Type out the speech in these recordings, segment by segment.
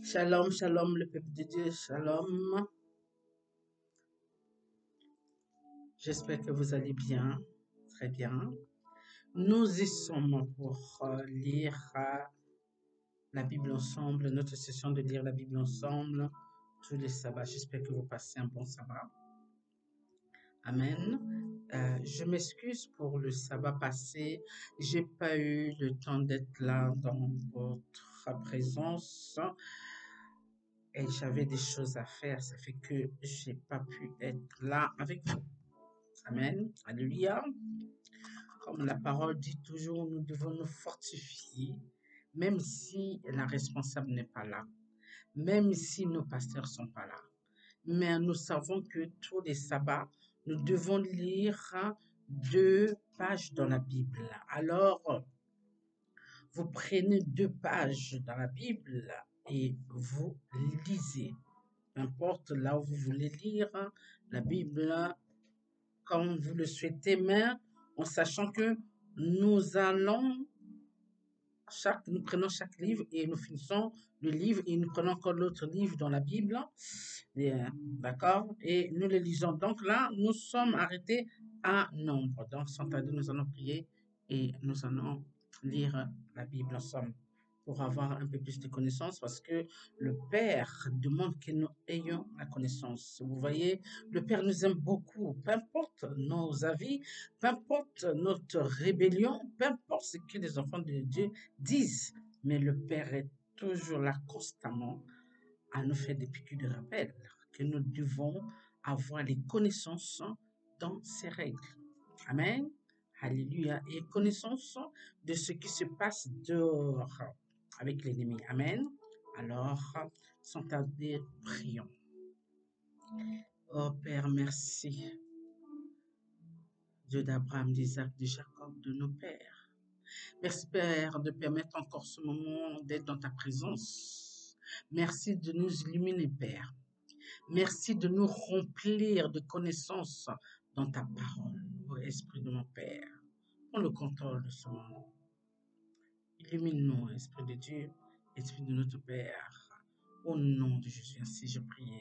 Shalom, shalom, le peuple de Dieu, shalom. J'espère que vous allez bien, très bien. Nous y sommes pour lire la Bible ensemble, notre session de lire la Bible ensemble tous les sabbats. J'espère que vous passez un bon sabbat. Amen. Je m'excuse pour le sabbat passé. J'ai pas eu le temps d'être là dans votre présence. Et j'avais des choses à faire, ça fait que j'ai pas pu être là avec vous. Amen. Alléluia. Comme la parole dit toujours, nous devons nous fortifier, même si la responsable n'est pas là, même si nos pasteurs sont pas là. Mais nous savons que tous les sabbats, nous devons lire 2 pages dans la Bible. Alors, vous prenez 2 pages dans la Bible et vous lisez. N'importe là où vous voulez lire la Bible comme vous le souhaitez, mais en sachant que nous prenons chaque livre et nous finissons le livre et nous prenons encore l'autre livre dans la Bible, d'accord, et nous le lisons. Donc là, nous sommes arrêtés à Nombre. Donc, sans tarder, nous allons prier et nous allons lire la Bible ensemble pour avoir un peu plus de connaissances parce que le Père demande que nous ayons la connaissance. Vous voyez, le Père nous aime beaucoup, peu importe nos avis, peu importe notre rébellion, peu importe ce que les enfants de Dieu disent, mais le Père est toujours là constamment à nous faire des piqûres de rappel que nous devons avoir les connaissances dans ces règles. Amen. Alléluia. Et connaissance de ce qui se passe dehors avec l'ennemi. Amen. Alors, sans tarder, prions. Oh Père, merci. Dieu d'Abraham, d'Isaac, de Jacob, de nos pères. Merci Père de permettre encore ce moment d'être dans ta présence. Merci de nous illuminer Père. Merci de nous remplir de connaissances dans ta parole, ô Esprit de mon Père. Prends le contrôle de ce moment. Illumine-nous, Esprit de Dieu, Esprit de notre Père. Au nom de Jésus, ainsi je prie.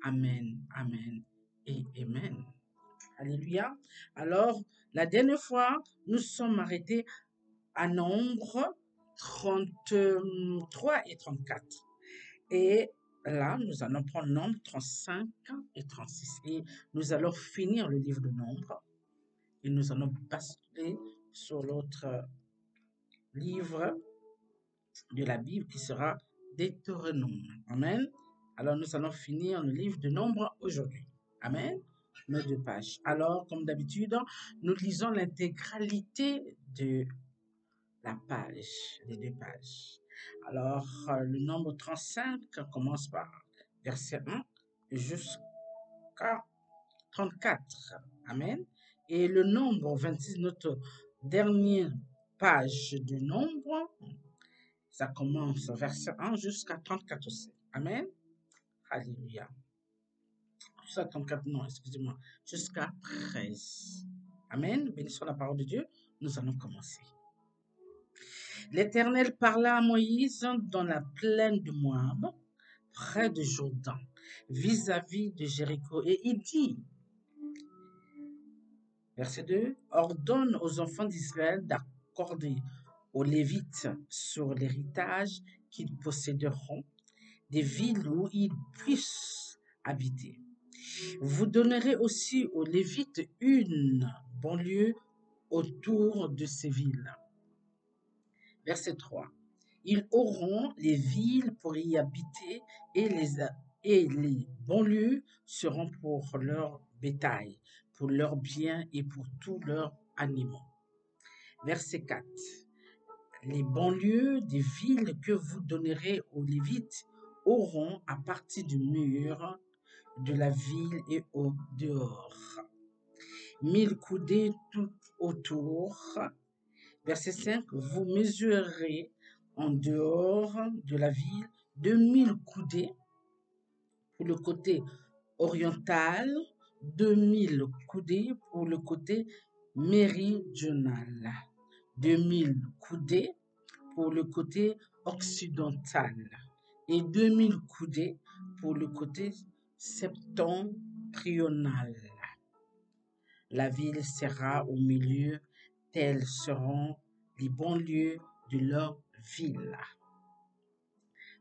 Amen, amen et amen. Alléluia. Alors, la dernière fois, nous sommes arrêtés à Nombre 33 et 34. Et là, nous allons prendre Nombre 35 et 36. Et nous allons finir le livre de Nombre. Et nous allons basculer sur l'autre livre de la Bible qui sera Deutéronome. Amen. Alors, nous allons finir le livre de Nombre aujourd'hui. Amen. Nos 2 pages. Alors, comme d'habitude, nous lisons l'intégralité de la page, les 2 pages. Alors, le Nombre 35 commence par verset 1 jusqu'à 34. Amen. Et le Nombre 26, notre dernière page du Nombre, ça commence verset 1 jusqu'à 34 aussi. Amen. Alléluia. Jusqu'à 34, non, excusez-moi. Jusqu'à 13. Amen. Bénissons la parole de Dieu. Nous allons commencer. L'Éternel parla à Moïse dans la plaine de Moab, près de Jourdain, vis-à-vis de Jéricho. Et il dit, verset 2, ordonne aux enfants d'Israël d'accorder aux Lévites sur l'héritage qu'ils posséderont des villes où ils puissent habiter. Vous donnerez aussi aux Lévites une banlieue autour de ces villes. Verset 3. Ils auront les villes pour y habiter et les banlieues seront pour leur bétail, pour leurs biens et pour tous leurs animaux. Verset 4. Les banlieues des villes que vous donnerez aux Lévites auront à partir du mur de la ville et au dehors 1000 coudées tout autour. Verset 5, vous mesurerez en dehors de la ville 2000 coudées pour le côté oriental, 2000 coudées pour le côté méridional, 2000 coudées pour le côté occidental et 2000 coudées pour le côté septentrional. La ville sera au milieu, tels seront les banlieues de leur ville.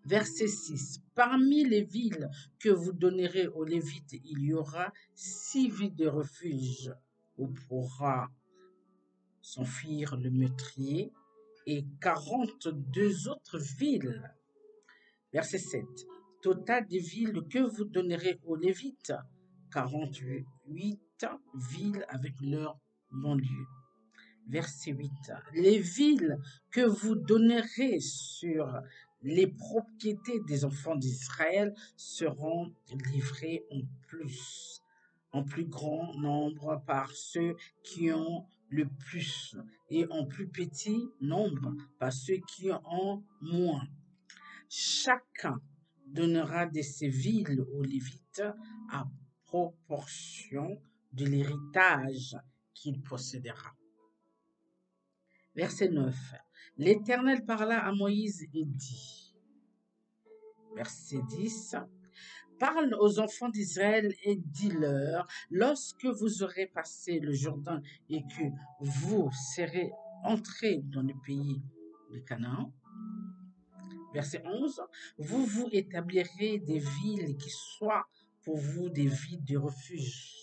Verset 6. Parmi les villes que vous donnerez aux Lévites, il y aura 6 villes de refuge où pourra s'enfuir le meurtrier et 42 autres villes. Verset 7. Total des villes que vous donnerez aux Lévites, 48 villes avec leurs banlieues. Verset 8. Les villes que vous donnerez sur les propriétés des enfants d'Israël seront livrées en plus grand nombre par ceux qui ont le plus et en plus petit nombre par ceux qui ont moins. Chacun donnera de ces villes aux Lévites à proportion de l'héritage qu'il possédera. Verset 9. L'Éternel parla à Moïse et dit, verset 10, parle aux enfants d'Israël et dis-leur, lorsque vous aurez passé le Jourdain et que vous serez entrés dans le pays de Canaan, verset 11, vous vous établirez des villes qui soient pour vous des villes de refuge,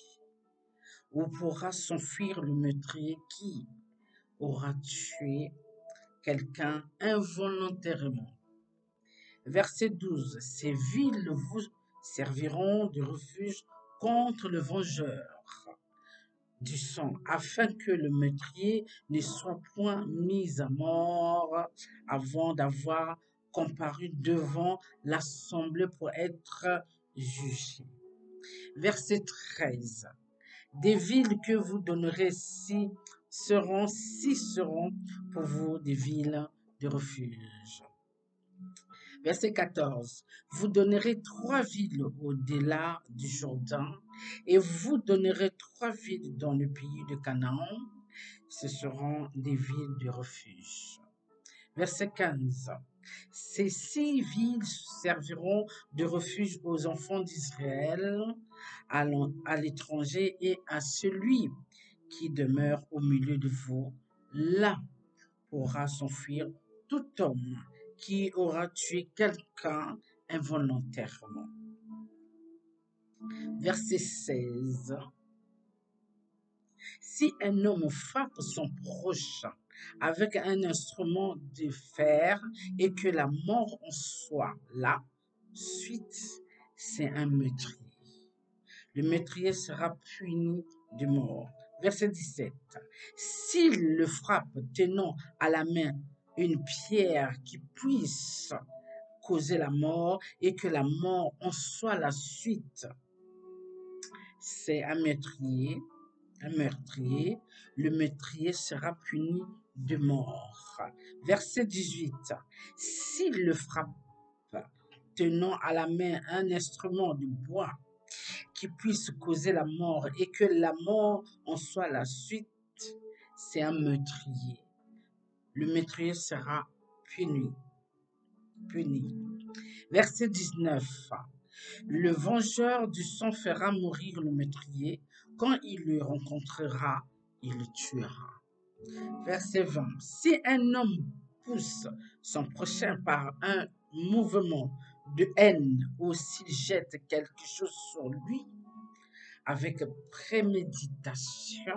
où pourra s'enfuir le meurtrier qui aura tué quelqu'un involontairement. Verset 12. Ces villes vous serviront de refuge contre le vengeur du sang, afin que le meurtrier ne soit point mis à mort avant d'avoir comparu devant l'assemblée pour être jugé. Verset 13. Des villes que vous donnerez seront pour vous des villes de refuge. Verset 14. Vous donnerez 3 villes au-delà du Jourdain et vous donnerez 3 villes dans le pays de Canaan. Ce seront des villes de refuge. Verset 15. Ces 6 villes serviront de refuge aux enfants d'Israël, à l'étranger et à celui qui demeure au milieu de vous. Là pourra s'enfuir tout homme qui aura tué quelqu'un involontairement. Verset 16. Si un homme frappe son prochain avec un instrument de fer et que la mort en soit là, suite, c'est un meurtrier. Le meurtrier sera puni de mort. Verset 17. S'il le frappe tenant à la main une pierre qui puisse causer la mort et que la mort en soit la suite, c'est un meurtrier. Le meurtrier sera puni de mort. Verset 18. S'il le frappe tenant à la main un instrument de bois qui puisse causer la mort et que la mort en soit la suite, c'est un meurtrier. Le meurtrier sera puni. Verset 19. Le vengeur du sang fera mourir le meurtrier. Quand il le rencontrera, il le tuera. Verset 20. Si un homme pousse son prochain par un mouvement de haine ou s'il jette quelque chose sur lui avec préméditation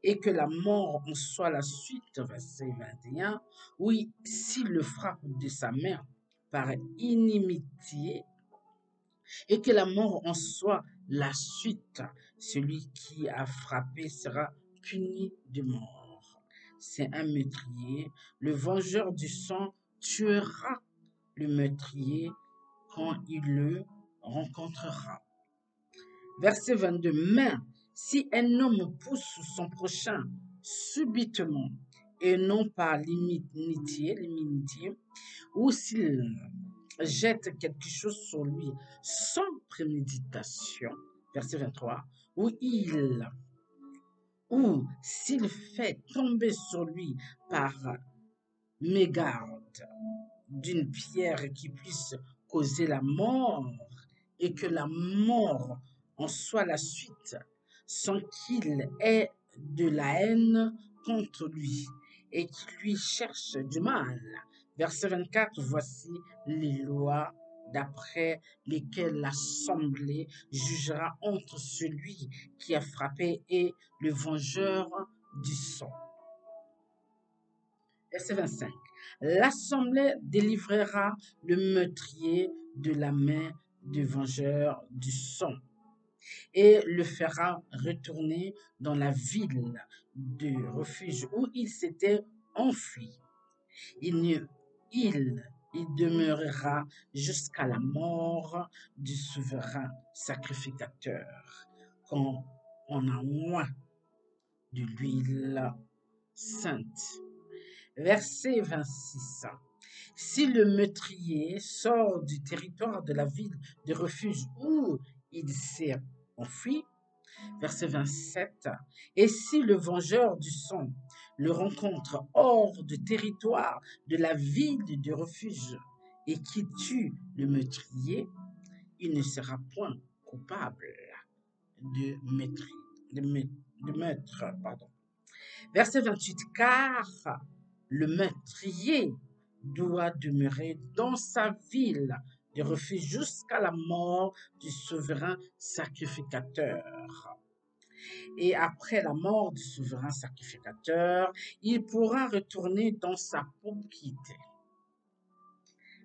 et que la mort en soit la suite, verset 21, oui, s'il le frappe de sa main par inimitié et que la mort en soit la suite, celui qui a frappé sera puni de mort. C'est un meurtrier. Le vengeur du sang tuera le meurtrier quand il le rencontrera. Verset 22. Mais si un homme pousse son prochain subitement et non par l'immunité, ou s'il jette quelque chose sur lui sans préméditation, verset 23, ou s'il fait tomber sur lui par mégarde, d'une pierre qui puisse causer la mort et que la mort en soit la suite, sans qu'il ait de la haine contre lui et qu'il lui cherche du mal. Verset 24, voici les lois d'après lesquelles l'assemblée jugera entre celui qui a frappé et le vengeur du sang. Verset 25. L'assemblée délivrera le meurtrier de la main du vengeur du sang et le fera retourner dans la ville de refuge où il s'était enfui. Il y demeurera jusqu'à la mort du souverain sacrificateur, quand on a moins de l'huile sainte. Verset 26. Si le meurtrier sort du territoire de la ville de refuge où il s'est enfui, verset 27, et si le vengeur du sang le rencontre hors du territoire de la ville de refuge et qui tue le meurtrier, il ne sera point coupable de meurtre. Verset 28, car le meurtrier doit demeurer dans sa ville de refuge jusqu'à la mort du souverain sacrificateur. Et après la mort du souverain sacrificateur, il pourra retourner dans sa propriété.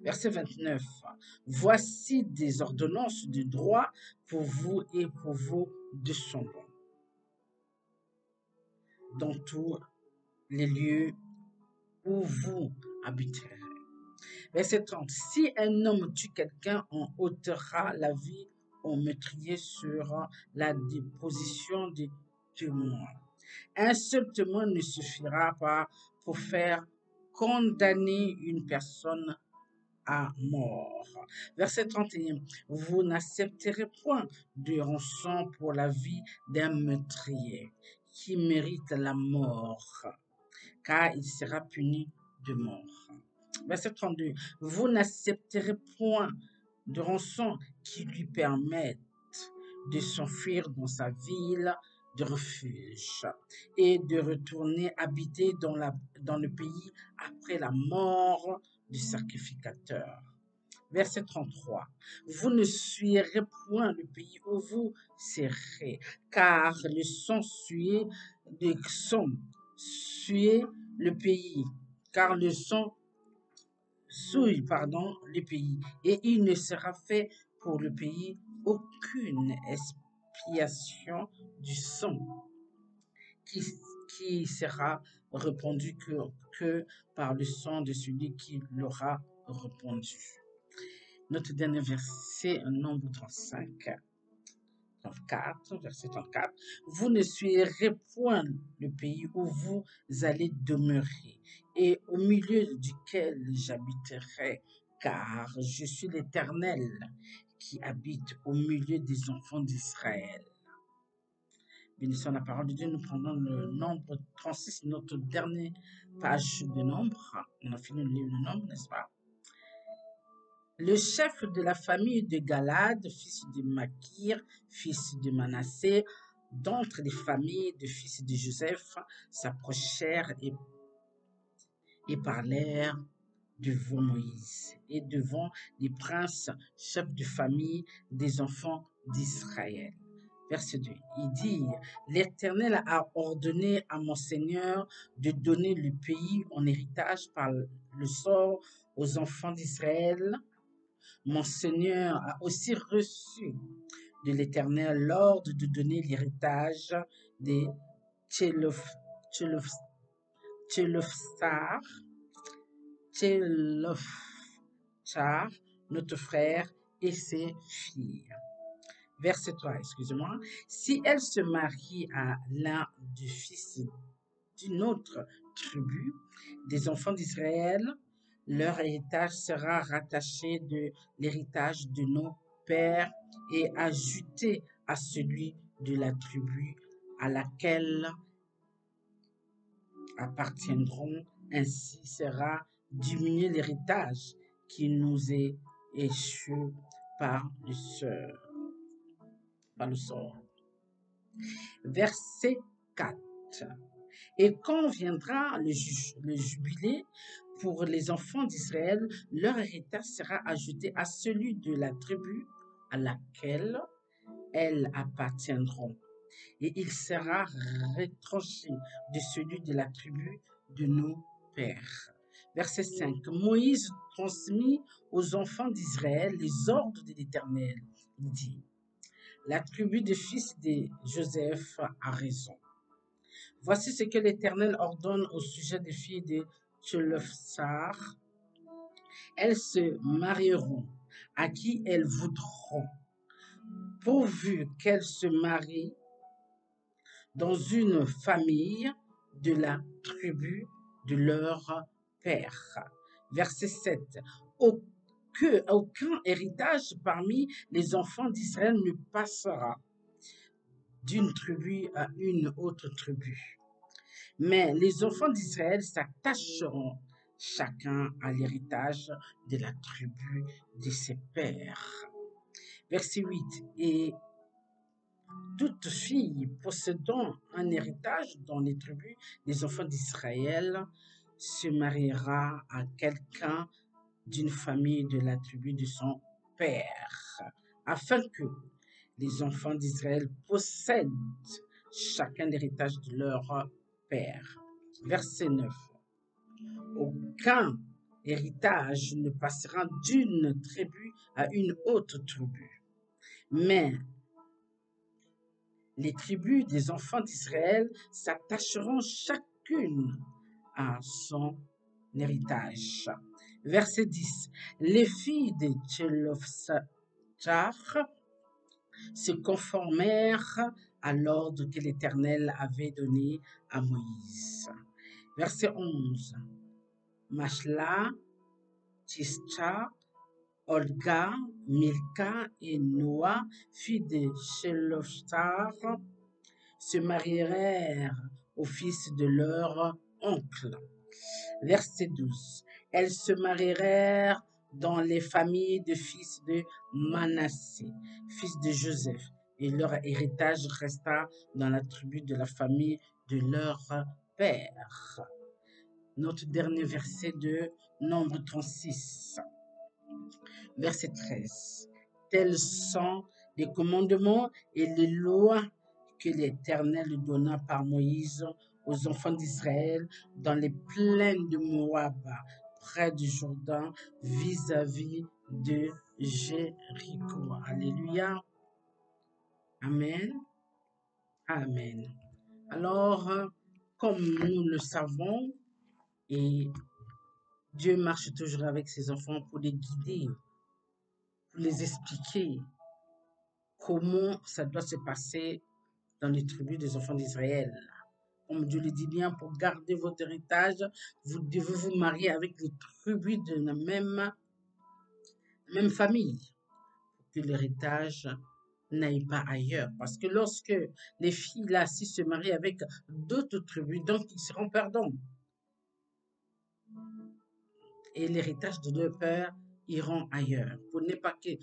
Verset 29. Voici des ordonnances de droit pour vous et pour vos descendants dans tous les lieux où vous habiterez. Verset 30. Si un homme tue quelqu'un, on ôtera la vie au meurtrier sur la déposition des témoins. Un seul témoin ne suffira pas pour faire condamner une personne à mort. Verset 31. Vous n'accepterez point de rançon pour la vie d'un meurtrier qui mérite la mort, car il sera puni de mort. Verset 32. Vous n'accepterez point de rançon qui lui permette de s'enfuir dans sa ville de refuge et de retourner habiter dans le pays après la mort du sacrificateur. Verset 33. Vous ne suierez point le pays où vous serez, car le sang sué le pays, car le sang souille, le pays, et il ne sera fait pour le pays aucune expiation du sang qui sera répandu que par le sang de celui qui l'aura répandu. Notre dernier verset, Nombre 34, verset 34. Vous ne suivrez point le pays où vous allez demeurer et au milieu duquel j'habiterai, car je suis l'Éternel qui habite au milieu des enfants d'Israël. Bénissons la parole de Dieu. Nous prenons le Nombre 36, notre dernière page de Nombre. On a fini le livre de Nombre, n'est-ce pas? Le chef de la famille de Galad, fils de Makir, fils de Manassé, d'entre les familles de fils de Joseph, s'approchèrent et parlèrent devant Moïse et devant les princes, chefs de famille des enfants d'Israël. Verset 2. Il dit, l'Éternel a ordonné à mon Seigneur de donner le pays en héritage par le sort aux enfants d'Israël. Mon Seigneur a aussi reçu de l'Éternel l'ordre de donner l'héritage des Tchelofsar, notre frère et ses filles. Verset 3, excusez-moi. Si elle se marie à l'un des fils d'une autre tribu des enfants d'Israël, leur héritage sera rattaché de l'héritage de nos pères et ajouté à celui de la tribu à laquelle appartiendront. Ainsi sera diminuer l'héritage qui nous est échu par le sort. Par le sort. Verset 4. Et quand viendra le jubilé pour les enfants d'Israël, leur héritage sera ajouté à celui de la tribu à laquelle elles appartiendront. Et il sera retranché de celui de la tribu de nos pères. Verset 5. Moïse transmit aux enfants d'Israël les ordres de l'Éternel. Il dit, la tribu des fils de Joseph a raison. Voici ce que l'Éternel ordonne au sujet des filles de Tchelofsar. Elles se marieront à qui elles voudront, pourvu qu'elles se marient dans une famille de la tribu de leur père. Verset 7. Aucun héritage parmi les enfants d'Israël ne passera d'une tribu à une autre tribu. Mais les enfants d'Israël s'attacheront chacun à l'héritage de la tribu de ses pères. Verset 8. Et toute fille possédant un héritage dans les tribus des enfants d'Israël se mariera à quelqu'un d'une famille de la tribu de son père, afin que les enfants d'Israël possèdent chacun l'héritage de leur père. Verset 9. Aucun héritage ne passera d'une tribu à une autre tribu, mais les tribus des enfants d'Israël s'attacheront chacune à son héritage. Verset 10. Les filles de Tchelofsar se conformèrent à l'ordre que l'Éternel avait donné à Moïse. Verset 11. Machla, Tischa, Olga, Milka et Noah, filles de Tchelofsar, se marièrent au fils de leur oncle. Verset 12. Elles se marièrent dans les familles de fils de Manassé, fils de Joseph, et leur héritage resta dans la tribu de la famille de leur père. Notre dernier verset de Nombre 36, verset 13. Tels sont les commandements et les lois que l'Éternel donna par Moïse aux enfants d'Israël dans les plaines de Moab, près du Jourdain, vis-à-vis de Jéricho. Alléluia. Amen. Amen. Alors, comme nous le savons, et Dieu marche toujours avec ses enfants pour les guider, pour les expliquer comment ça doit se passer dans les tribus des enfants d'Israël. Comme Dieu le dit bien, pour garder votre héritage, vous devez vous marier avec les tribus de la même famille, pour que l'héritage n'aille pas ailleurs. Parce que lorsque les filles là, si se marient avec d'autres tribus, donc ils seront perdants. Et l'héritage de leur père iront ailleurs. Pour ne pas que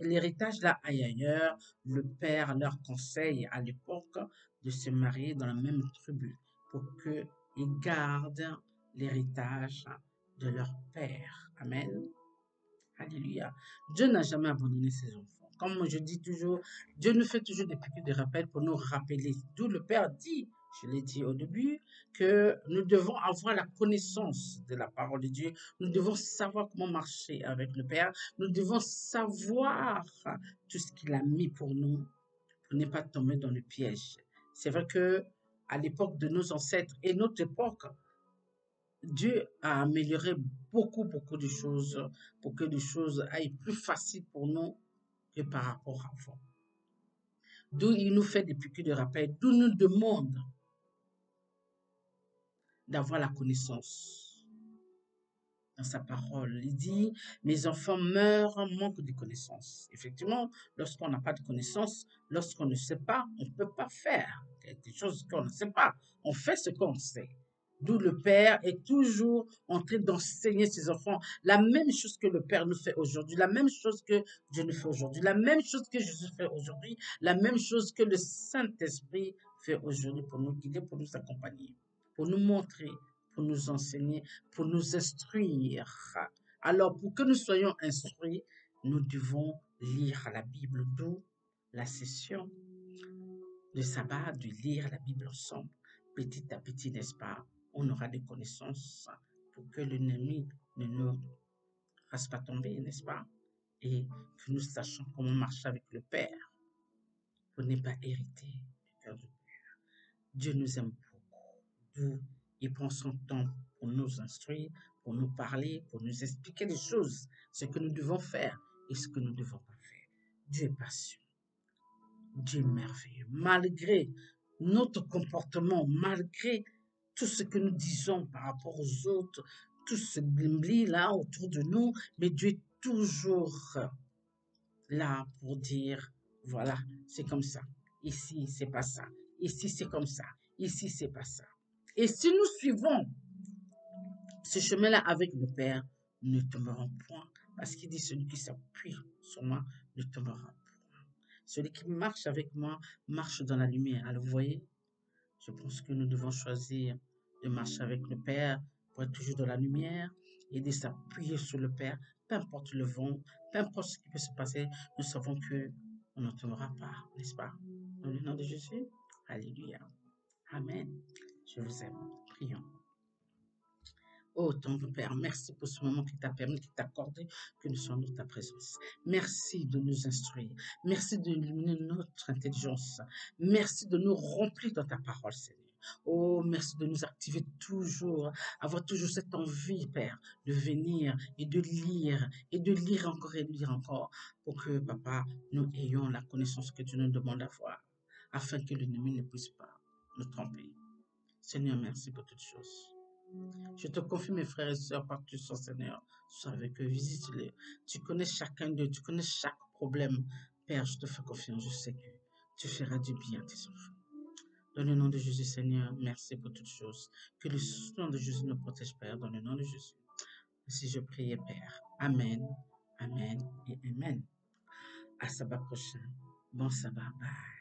l'héritage là aille ailleurs, le père leur conseille à l'époque de se marier dans la même tribu pour qu'ils gardent l'héritage de leur père. Amen. Alléluia. Dieu n'a jamais abandonné ses enfants. Comme je dis toujours, Dieu nous fait toujours des piqûres de rappel pour nous rappeler. D'où le Père dit, je l'ai dit au début, que nous devons avoir la connaissance de la parole de Dieu. Nous devons savoir comment marcher avec le Père. Nous devons savoir tout ce qu'il a mis pour nous, pour ne pas tomber dans le piège. C'est vrai que à l'époque de nos ancêtres et notre époque, Dieu a amélioré beaucoup de choses pour que les choses aillent plus facile pour nous que par rapport à avant. D'où il nous fait des piqûres de rappel, d'où il nous demande d'avoir la connaissance dans sa parole. Il dit, mes enfants meurent en manque de connaissance. Effectivement, lorsqu'on n'a pas de connaissance, lorsqu'on ne sait pas, on ne peut pas faire des choses qu'on ne sait pas. On fait ce qu'on sait. D'où le Père est toujours en train d'enseigner ses enfants la même chose que le Père nous fait aujourd'hui, la même chose que Dieu nous fait aujourd'hui, la même chose que Jésus fait aujourd'hui, la même chose que le Saint-Esprit fait aujourd'hui pour nous guider, pour nous accompagner, pour nous montrer, pour nous enseigner, pour nous instruire. Alors, pour que nous soyons instruits, nous devons lire la Bible, d'où la session de sabbat, de lire la Bible ensemble. Petit à petit, n'est-ce pas, on aura des connaissances pour que l'ennemi ne nous fasse pas tomber, n'est-ce pas? Et que nous sachions comment marcher avec le Père pour ne pas hériter du cœur de Dieu. Dieu nous aime beaucoup. D'où il prend son temps pour nous instruire, pour nous parler, pour nous expliquer les choses, ce que nous devons faire et ce que nous ne devons pas faire. Dieu est patient. Dieu est merveilleux. Malgré notre comportement, malgré tout ce que nous disons par rapport aux autres, tout ce blimbli là autour de nous, mais Dieu est toujours là pour dire, voilà, c'est comme ça. Ici, c'est pas ça. Ici, c'est comme ça. Ici, c'est pas ça. Et si nous suivons ce chemin-là avec le Père, nous ne tomberons point. Parce qu'il dit, celui qui s'appuie sur moi ne tombera point. Celui qui marche avec moi marche dans la lumière. Alors, vous voyez, je pense que nous devons choisir de marcher avec le Père pour être toujours dans la lumière et de s'appuyer sur le Père. Peu importe le vent, peu importe ce qui peut se passer, nous savons que on ne tombera pas, n'est-ce pas? Dans le nom de Jésus, alléluia. Amen. Je vous aime. Prions. Oh, ton Père, merci pour ce moment qui t'a permis, qui t'a accordé que nous soyons dans ta présence. Merci de nous instruire. Merci d'illuminer notre intelligence. Merci de nous remplir dans ta parole, Seigneur. Oh, merci de nous activer toujours, avoir toujours cette envie, Père, de venir et de lire encore et de lire encore, pour que, Papa, nous ayons la connaissance que tu nous demandes d'avoir, afin que l'ennemi ne puisse pas nous tromper. Seigneur, merci pour toutes choses. Je te confie mes frères et sœurs partout sur Seigneur. Sois avec eux, visite-les. Tu connais chacun d'eux, tu connais chaque problème. Père, je te fais confiance, je sais que tu feras du bien à tes enfants. Dans le nom de Jésus, Seigneur, merci pour toutes choses. Que le nom de Jésus nous protège, Père, dans le nom de Jésus. Ainsi je prie, Père. Amen, amen et amen. À sabbat prochain. Bon sabbat. Bye.